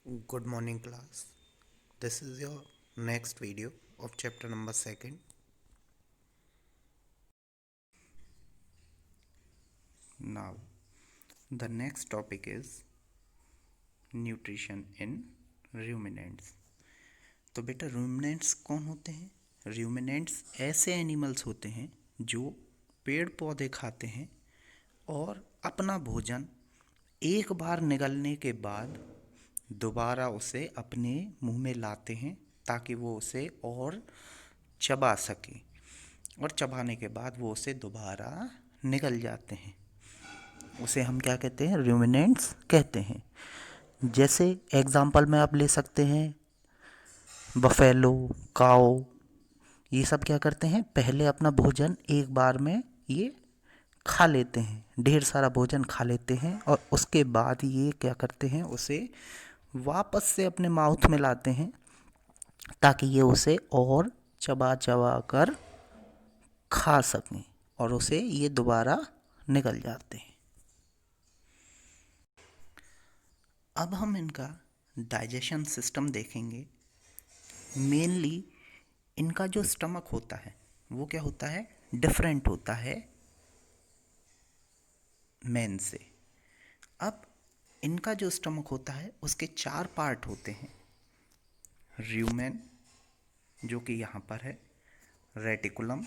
Good morning, class. This is your next video of chapter number 2nd. Now, the next topic is nutrition in ruminants. तो बेटा ruminants कौन होते हैं? ruminants ऐसे animals होते हैं जो पेड़ पौधे खाते हैं और अपना भोजन एक बार निगलने के बाद दोबारा उसे अपने मुंह में लाते हैं ताकि वो उसे और चबा सके और चबाने के बाद वो उसे दोबारा निगल जाते हैं। उसे हम क्या कहते हैं? रूमिनेंट्स कहते हैं। जैसे एग्जांपल में आप ले सकते हैं बफेलो, काओ, ये सब क्या करते हैं? पहले अपना भोजन एक बार में ये खा लेते हैं, ढेर सारा भोजन खा लेते हैं और उसके बाद ये क्या करते हैं? उसे वापस से अपने माउथ में लाते हैं ताकि ये उसे और चबा चबा कर खा सकें और उसे ये दोबारा निकल जाते हैं। अब हम इनका डाइजेशन सिस्टम देखेंगे। मेनली इनका जो स्टमक होता है वो क्या होता है? डिफरेंट होता है मैन से। अब इनका जो स्टमक होता है उसके 4 पार्ट होते हैं। र्यूमेन जो कि यहाँ पर है, रेटिकुलम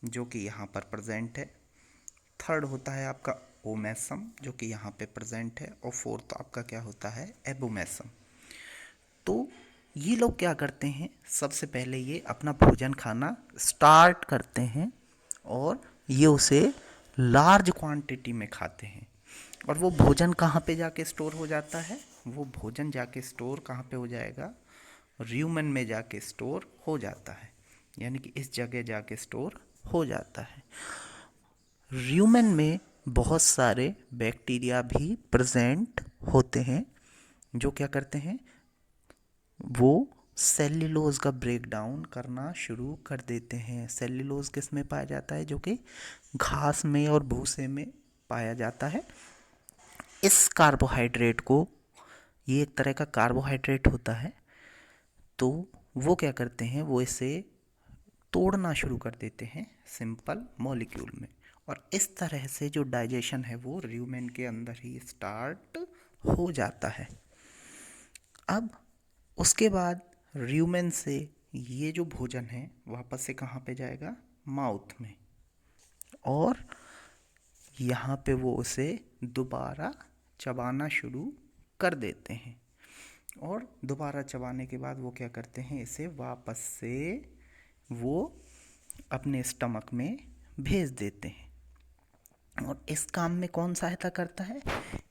जो कि यहाँ पर प्रेजेंट है, थर्ड होता है आपका ओमेसम जो कि यहाँ पे प्रेजेंट है और फोर्थ आपका क्या होता है? एबोमेसम। तो ये लोग क्या करते हैं? सबसे पहले ये अपना भोजन खाना स्टार्ट करते हैं और ये उसे लार्ज क्वांटिटी में खाते हैं और वो भोजन कहाँ पे जाके स्टोर हो जाता है? वो भोजन जाके स्टोर कहाँ पे हो जाएगा? र्यूमन में जाके स्टोर हो जाता है, यानी कि इस जगह जाके स्टोर हो जाता है। र्यूमन में बहुत सारे बैक्टीरिया भी प्रेजेंट होते हैं जो क्या करते हैं? वो सेल्यूलोज का ब्रेक डाउन करना शुरू कर देते हैं। सेल्यूलोज किस में पाया जाता है? जो कि घास में और भूसे में पाया जाता है। इस कार्बोहाइड्रेट को, ये एक तरह का कार्बोहाइड्रेट होता है, तो वो क्या करते हैं? वो इसे तोड़ना शुरू कर देते हैं सिंपल मॉलिक्यूल में और इस तरह से जो डाइजेशन है वो र्यूमेन के अंदर ही स्टार्ट हो जाता है। अब उसके बाद र्यूमेन से ये जो भोजन है वापस से कहाँ पे जाएगा? माउथ में, और यहाँ पे वो उसे दोबारा चबाना शुरू कर देते हैं और दोबारा चबाने के बाद वो क्या करते हैं? इसे वापस से वो अपने स्टमक में भेज देते हैं। और इस काम में कौन सहायता करता है?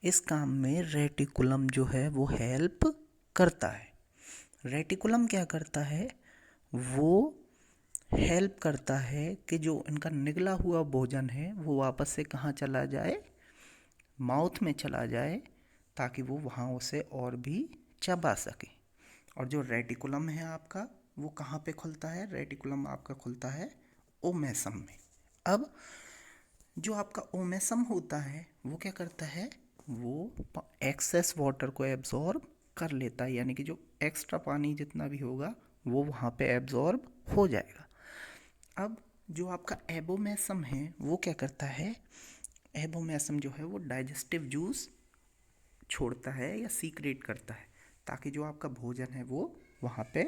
इस काम में रेटिकुलम जो है वो हेल्प करता है। रेटिकुलम क्या करता है? वो हेल्प करता है कि जो इनका निगला हुआ भोजन है वो वापस से कहाँ चला जाए? माउथ में चला जाए ताकि वो वहाँ उसे और भी चबा सके। और जो रेटिकुलम है आपका वो कहाँ पे खुलता है? रेटिकुलम आपका खुलता है ओमेसम में। अब जो आपका ओमेसम होता है वो क्या करता है? वो एक्सेस वाटर को एब्जॉर्ब कर लेता है, यानी कि जो एक्स्ट्रा पानी जितना भी होगा वो वहाँ पे एब्जॉर्ब हो जाएगा। अब जो आपका एबोमेसम है वो क्या करता है? एबोमेसम जो है वो डाइजेस्टिव जूस छोड़ता है या सीक्रेट करता है ताकि जो आपका भोजन है वो वहाँ पे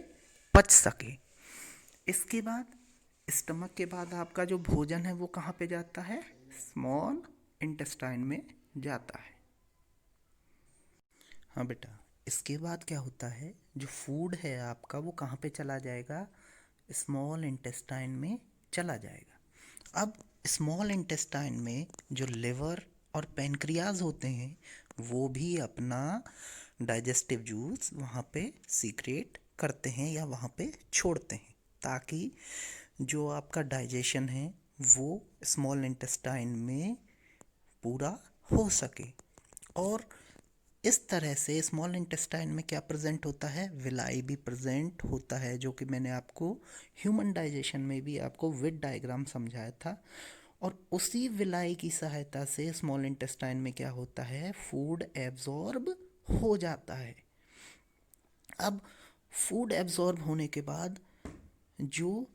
पच सके। इसके बाद स्टमक के बाद आपका जो भोजन है वो कहाँ पे जाता है? स्मॉल इंटेस्टाइन में जाता है। हाँ बेटा, इसके बाद क्या होता है? जो फूड है आपका वो कहाँ पे चला जाएगा? स्मॉल इंटेस्टाइन में चला जाएगा। अब स्मॉल इंटेस्टाइन में जो लिवर और पेनक्रियाज होते हैं वो भी अपना डाइजेस्टिव जूस वहाँ पे सीक्रेट करते हैं या वहाँ पे छोड़ते हैं ताकि जो आपका डाइजेशन है वो स्मॉल इंटेस्टाइन में पूरा हो सके। और इस तरह से स्मॉल इंटेस्टाइन में क्या प्रेजेंट होता है? विलाई भी प्रेजेंट होता है, जो कि मैंने आपको ह्यूमन डाइजेशन में भी आपको विद डायग्राम समझाया था। और उसी विलाई की सहायता से स्मॉल इंटेस्टाइन में क्या होता है? फूड एब्जॉर्ब हो जाता है। अब फूड एब्जॉर्ब होने के बाद जो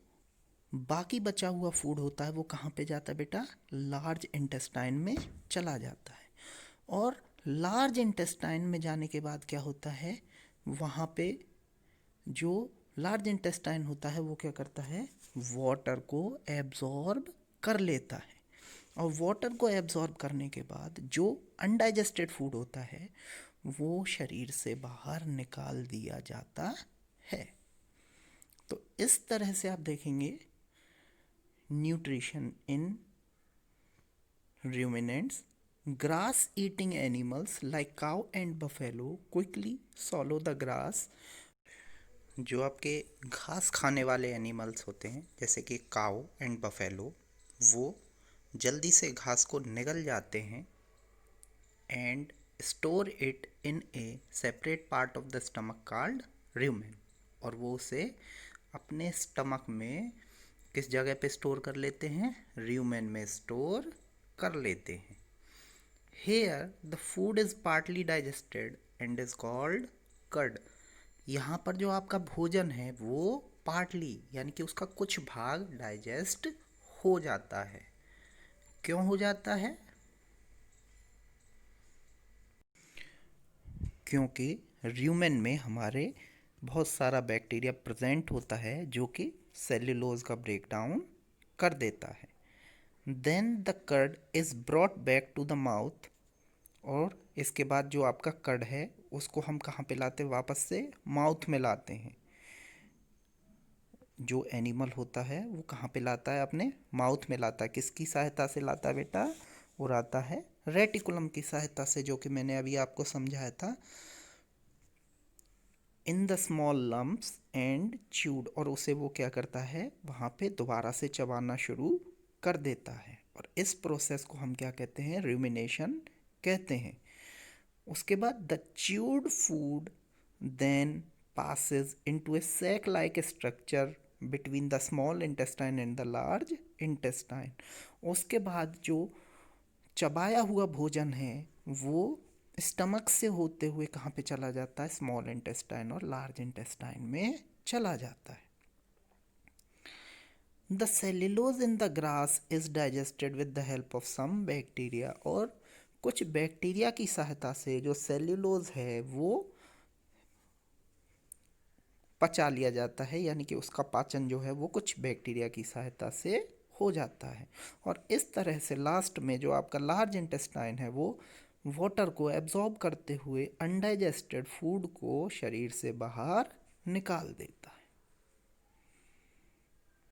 बाकी बचा हुआ फूड होता है वो कहाँ पे जाता है बेटा? लार्ज इंटेस्टाइन में चला जाता है। और लार्ज इंटेस्टाइन में जाने के बाद क्या होता है, वहाँ पे जो लार्ज इंटेस्टाइन होता है वो क्या करता है? वाटर को एब्जॉर्ब कर लेता है। और वाटर को एब्जॉर्ब करने के बाद जो अनडाइजेस्टेड फूड होता है वो शरीर से बाहर निकाल दिया जाता है। तो इस तरह से आप देखेंगे nutrition in ruminants. Grass eating animals like cow and buffalo quickly swallow the grass. जो आपके घास खाने वाले एनिमल्स होते हैं जैसे कि काऊ एंड बफेलो, वो जल्दी से घास को निगल जाते हैं and store it in A separate part of the stomach called rumen. और वो उसे अपने स्टमक में किस जगह पे स्टोर कर लेते हैं? rumen में स्टोर कर लेते हैं। Here the food is partly digested and is called curd. यहाँ पर जो आपका भोजन है वो पार्टली यानी कि उसका कुछ भाग डाइजेस्ट हो जाता है। क्यों हो जाता है? क्योंकि र्यूमेन में हमारे बहुत सारा बैक्टीरिया प्रेजेंट होता है जो कि सेल्यूलोज का ब्रेकडाउन कर देता है। Then the curd is brought back to the mouth. और इसके बाद जो आपका कर्ड है उसको हम कहाँ पे लाते हैं? वापस से माउथ में लाते हैं। जो एनिमल होता है वो कहाँ पे लाता है? अपने माउथ में लाता है। किसकी सहायता से लाता है बेटा? वो लाता है रेटिकुलम की सहायता से, जो कि मैंने अभी आपको समझाया था। In the small lumps and chewed. और उसे वो क्या करता है? वहाँ पे दोबारा से चबाना शुरू कर देता है। और इस प्रोसेस को हम क्या कहते हैं? रूमिनेशन कहते हैं। उसके बाद the chewed food then passes into a sac like structure between the small intestine and the large intestine. उसके बाद जो चबाया हुआ भोजन है वो स्टमक से होते हुए कहाँ पे चला जाता है? स्मॉल इंटेस्टाइन और लार्ज इंटेस्टाइन में चला जाता है। The cellulose in the grass is digested with the help of some bacteria. और कुछ बैक्टीरिया की सहायता से जो सेल्यूलोज है वो पचा लिया जाता है, यानी कि उसका पाचन जो है वो कुछ बैक्टीरिया की सहायता से हो जाता है। और इस तरह से लास्ट में जो आपका लार्ज इंटेस्टाइन है वो वाटर को एब्जॉर्ब करते हुए अनडाइजेस्टेड फूड को शरीर से बाहर निकाल देता है।